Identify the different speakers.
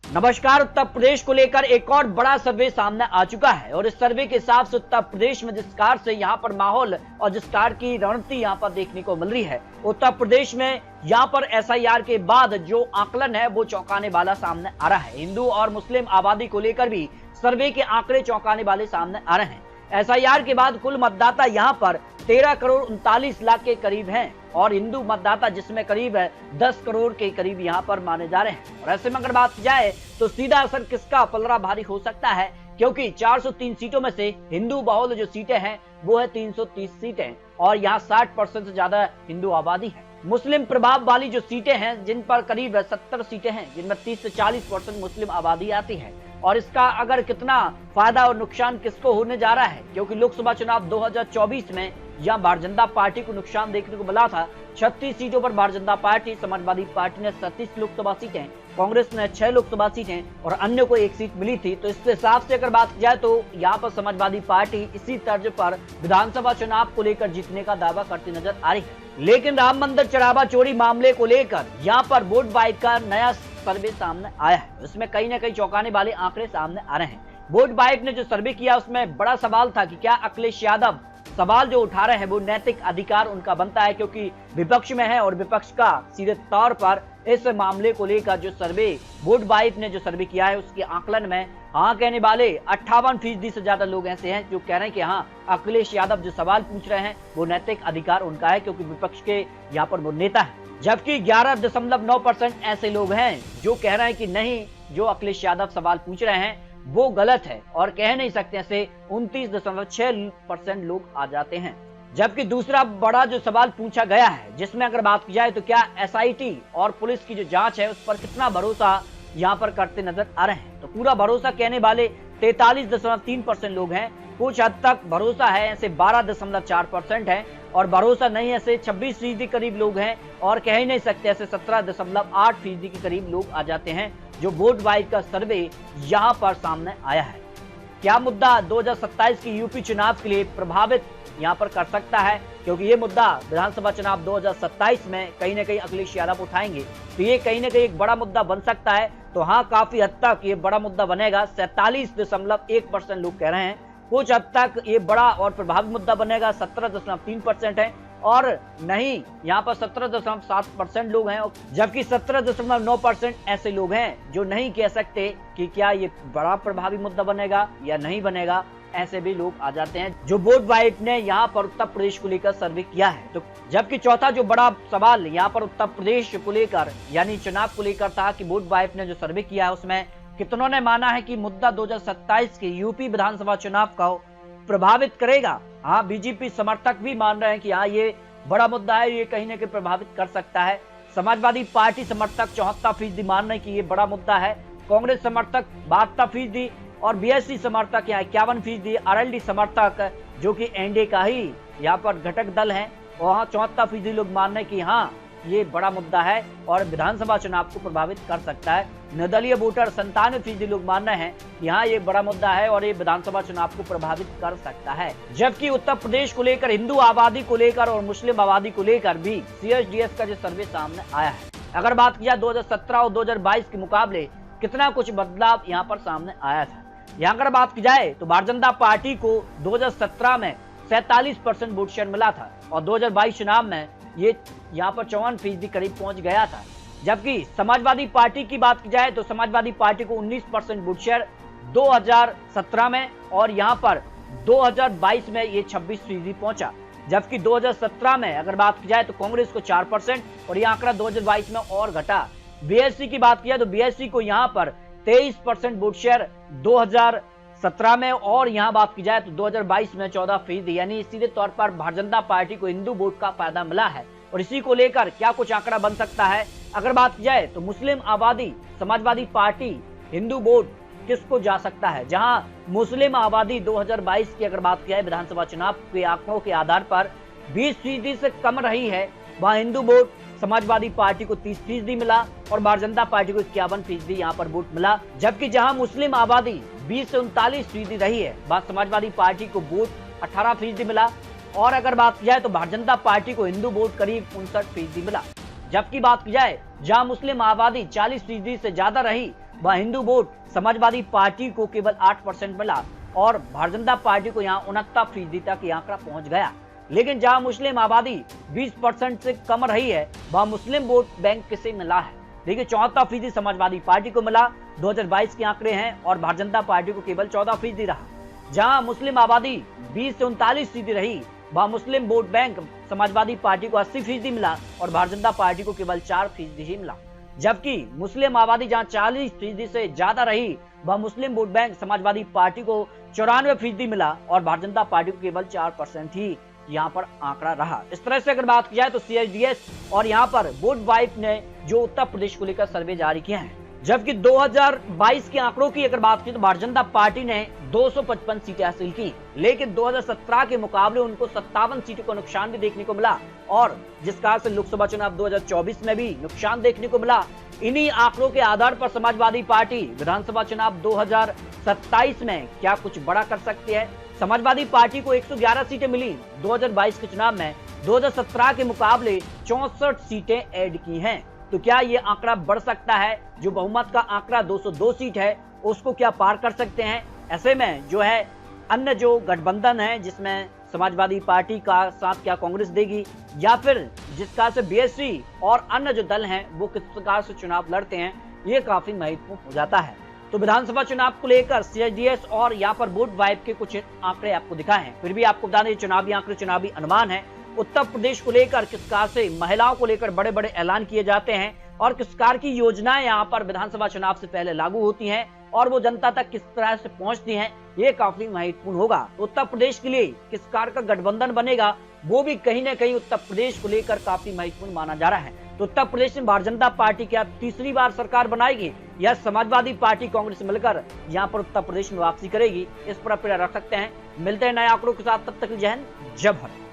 Speaker 1: नमस्कार। उत्तर प्रदेश को लेकर एक और बड़ा सर्वे सामने आ चुका है और इस सर्वे के हिसाब से उत्तर प्रदेश में जिस प्रकार से यहाँ पर माहौल और जिस प्रकार की रणनीति यहाँ पर देखने को मिल रही है, उत्तर प्रदेश में यहाँ पर एसआईआर के बाद जो आकलन है वो चौंकाने वाला सामने आ रहा है। हिंदू और मुस्लिम आबादी को लेकर भी सर्वे के आंकड़े चौंकाने वाले सामने आ रहे हैं। एसआईआर के बाद कुल मतदाता यहाँ पर 13 करोड़ 39 लाख के करीब हैं और हिंदू मतदाता जिसमें करीब 10 करोड़ के करीब यहाँ पर माने जा रहे हैं। और ऐसे में अगर बात की जाए तो सीधा असर किसका पलड़ा भारी हो सकता है, क्योंकि 403 सीटों में से हिंदू बहुल जो सीटें हैं वो है 330 सीटें और यहाँ 60% से ज्यादा हिंदू आबादी है। मुस्लिम प्रभाव वाली जो सीटें हैं जिन पर करीब 70 सीटें हैं जिनमें 30 से 40% मुस्लिम आबादी आती है। और इसका अगर कितना फायदा और नुकसान किसको होने जा रहा है, क्योंकि लोकसभा चुनाव 2024 में यहाँ भारतीय जनता पार्टी को नुकसान देखने को मिला था। 36 सीटों पर भारतीय जनता पार्टी, समाजवादी पार्टी ने 37 लोकसभा सीटें, कांग्रेस ने 6 लोकसभा सीटें और अन्य को 1 सीट मिली थी। तो इस हिसाब से अगर बात की जाए तो यहाँ पर समाजवादी पार्टी इसी तर्ज पर विधानसभा चुनाव को लेकर जीतने का दावा करती नजर आ रही है। लेकिन राम मंदिर चढ़ावा चोरी मामले को लेकर यहाँ पर वोट बाइक का नया सर्वे सामने आया है। उसमें कहीं ना कहीं चौंकाने वाले आंकड़े सामने आ रहे हैं। वोट बाइक ने जो सर्वे किया उसमें बड़ा सवाल था कि क्या अखिलेश यादव सवाल जो उठा रहे हैं वो नैतिक अधिकार उनका बनता है, क्योंकि विपक्ष में है और विपक्ष का सीधे तौर पर इस मामले को लेकर जो सर्वे वोट बाइक ने जो सर्वे किया है उसके आकलन में हाँ कहने वाले 58% से ज्यादा लोग ऐसे हैं जो कह रहे हैं कि हाँ अखिलेश यादव जो सवाल पूछ रहे हैं वो नैतिक अधिकार उनका है, क्योंकि विपक्ष के यहाँ पर वो नेता है। जबकि 11.9% ऐसे लोग हैं जो कह रहे हैं कि नहीं, जो अखिलेश यादव सवाल पूछ रहे हैं वो गलत है और कह नहीं सकते। ऐसे 29.6% लोग आ जाते हैं। जबकि दूसरा बड़ा जो सवाल पूछा गया है जिसमें अगर बात की जाए तो क्या एसआईटी और पुलिस की जो जांच है उस पर कितना भरोसा यहाँ पर करते नजर आ रहे हैं, तो पूरा भरोसा कहने वाले 43.3% लोग हैं। कुछ हद तक भरोसा है ऐसे 12.4% है और भरोसा नहीं ऐसे 26% करीब लोग हैं और कह ही नहीं सकते ऐसे 17.8% के करीब लोग आ जाते हैं। जो वोट बाइक का सर्वे यहाँ पर सामने आया है, क्या मुद्दा 2027 की यूपी चुनाव के लिए प्रभावित यहाँ पर कर सकता है, क्योंकि ये मुद्दा विधानसभा चुनाव 2027 में कहीं ना कहीं अखिलेश यादव उठाएंगे तो ये कहीं ना कहीं एक बड़ा मुद्दा बन सकता है। तो हाँ, काफी हद तक ये बड़ा मुद्दा बनेगा। 47.1% लोग कह रहे हैं। कुछ हद तक ये बड़ा और प्रभावी मुद्दा बनेगा, 17.3% है और नहीं यहाँ पर 17.7% लोग हैं, जबकि 17.9% ऐसे लोग हैं जो नहीं कह सकते कि क्या ये बड़ा प्रभावी मुद्दा बनेगा या नहीं बनेगा। ऐसे भी लोग आ जाते हैं जो वोट बाइट ने यहाँ पर उत्तर प्रदेश को लेकर सर्वे किया है। तो जबकि चौथा जो बड़ा सवाल यहाँ पर उत्तर प्रदेश को लेकर यानी चुनाव को लेकर था कि वोट बाइट ने जो सर्वे किया है उसमें कितनों ने माना है कि मुद्दा 2027 के यूपी विधानसभा चुनाव को प्रभावित करेगा। हाँ, बीजेपी समर्थक भी मान रहे हैं कि हाँ ये बड़ा मुद्दा है, ये कहीं ना कहीं प्रभावित कर सकता है। समाजवादी पार्टी समर्थक 74% मान रहे हैं कि ये बड़ा मुद्दा है। कांग्रेस समर्थक 72% और बीएसपी समर्थक यहाँ 51%, आरएलडी समर्थक जो कि एनडीए का ही यहाँ पर घटक दल है वहाँ 74% लोग मान रहे हैं कि हाँ ये बड़ा मुद्दा है और विधानसभा चुनाव को प्रभावित कर सकता है। निर्दलीय वोटर 97% लोग मान रहे हैं कि हाँ ये बड़ा मुद्दा है और ये विधानसभा चुनाव को प्रभावित कर सकता है। जबकि उत्तर प्रदेश को लेकर, हिंदू आबादी को लेकर और मुस्लिम आबादी को लेकर भी सीएसडीएस का जो सर्वे सामने आया है, अगर बात की जाए 2017 और 2022 के मुकाबले कितना कुछ बदलाव यहाँ पर सामने आया था। यहाँ अगर बात की जाए तो भारतीय जनता पार्टी को 2017 में 47% वोट शेयर मिला था और 2022 चुनाव में ये यहाँ पर 54% करीब पहुंच गया था। जबकि समाजवादी पार्टी की बात की जाए तो समाजवादी पार्टी को 19% वोट शेयर 2017 में और यहाँ पर 2022 में ये 26% पहुंचा। जबकि 2017 में अगर बात की जाए तो कांग्रेस को 4% और ये आंकड़ा 2022 में और घटा। बीएसपी की बात की जाए तो बीएसपी को यहाँ पर 23% वोट शेयर 2017 में और यहाँ बात की जाए तो 2022 में 14%, यानी सीधे तौर पर भारतीय जनता पार्टी को हिंदू वोट का फायदा मिला है। और इसी को लेकर क्या कुछ आंकड़ा बन सकता है, अगर बात की जाए तो मुस्लिम आबादी, समाजवादी पार्टी, हिंदू वोट किसको जा सकता है। जहां मुस्लिम आबादी 2022 की अगर बात की जाए विधानसभा चुनाव के आंकड़ों के आधार पर 20% से कम रही है, वहां हिंदू वोट समाजवादी पार्टी को 30% मिला और भारतीय जनता पार्टी को 51% यहाँ पर वोट मिला। जबकि जहां मुस्लिम आबादी 20 से 39% रही है, वहां समाजवादी पार्टी को वोट 18% मिला और अगर बात की जाए तो भारतीय जनता पार्टी को हिंदू वोट करीब 59% मिला। जबकि बात की जाए जहां मुस्लिम आबादी 40% से ज्यादा रही, वह हिंदू वोट समाजवादी पार्टी को केवल 8% मिला और भारतीय जनता पार्टी को यहाँ 69% तक यह आंकड़ा पहुंच गया। लेकिन जहां मुस्लिम आबादी 20% से कम रही है, वह मुस्लिम वोट बैंक किसे मिला है? देखिए 74% समाजवादी पार्टी को मिला, 2022 के आंकड़े हैं, और भारतीय जनता पार्टी को केवल 14% रहा। जहां मुस्लिम आबादी 20 से 39% रही, वह मुस्लिम वोट बैंक समाजवादी पार्टी को 80% मिला और भारतीय जनता पार्टी को केवल 4% ही मिला। जबकि मुस्लिम आबादी जहां 40% से ज्यादा रही, वह मुस्लिम वोट बैंक समाजवादी पार्टी को 94% मिला और भारतीय जनता पार्टी को केवल 4% ही यहाँ पर आंकड़ा रहा। इस तरह से अगर बात की जाए तो CSDS और यहाँ पर वोट वाइफ ने जो उत्तर प्रदेश को लेकर सर्वे जारी किया है, जबकि 2022 के आंकड़ों की अगर बात की तो भारतीय जनता पार्टी ने 255 सीटें हासिल की, लेकिन 2017 के मुकाबले उनको 57 सीटों का नुकसान भी देखने को मिला और जिस कारण से लोकसभा चुनाव 2024 में भी नुकसान देखने को मिला। इन्हीं आंकड़ों के आधार पर समाजवादी पार्टी विधानसभा चुनाव 2027 में क्या कुछ बड़ा कर सकती है? समाजवादी पार्टी को 111 सीटें मिली 2022 के चुनाव में, 2017 के मुकाबले 64 सीटें ऐड की हैं। तो क्या ये आंकड़ा बढ़ सकता है? जो बहुमत का आंकड़ा 202 सीट है उसको क्या पार कर सकते हैं? ऐसे में जो है अन्य जो गठबंधन है जिसमें समाजवादी पार्टी का साथ क्या कांग्रेस देगी, या फिर जिस प्रकार से BSP और अन्य जो दल हैं वो किस प्रकार से चुनाव लड़ते हैं, ये काफी महत्वपूर्ण हो जाता है। तो विधानसभा चुनाव को लेकर CSDS और यहाँ पर वोट वाइफ के कुछ आंकड़े आपको दिखाए हैं। फिर भी आपको बता दें चुनावी आंकड़े चुनावी अनुमान है। उत्तर प्रदेश को लेकर किस प्रकार से महिलाओं को लेकर बड़े बड़े ऐलान किए जाते हैं और किस प्रकार की योजनाएं यहाँ पर विधानसभा चुनाव से पहले लागू होती हैं और वो जनता तक किस तरह से पहुंचती हैं, ये काफी महत्वपूर्ण होगा। तो उत्तर प्रदेश के लिए किस प्रकार का गठबंधन बनेगा, वो भी कहीं न कहीं उत्तर प्रदेश को लेकर काफी महत्वपूर्ण माना जा रहा है। तो उत्तर प्रदेश में भारतीय जनता पार्टी क्या तीसरी बार सरकार बनाएगी या समाजवादी पार्टी कांग्रेस मिलकर यहाँ पर उत्तर प्रदेश में वापसी करेगी, इस पर आप रख सकते हैं। मिलते हैं नए आंकड़ों के साथ, तब तक जय हिंद जय भारत।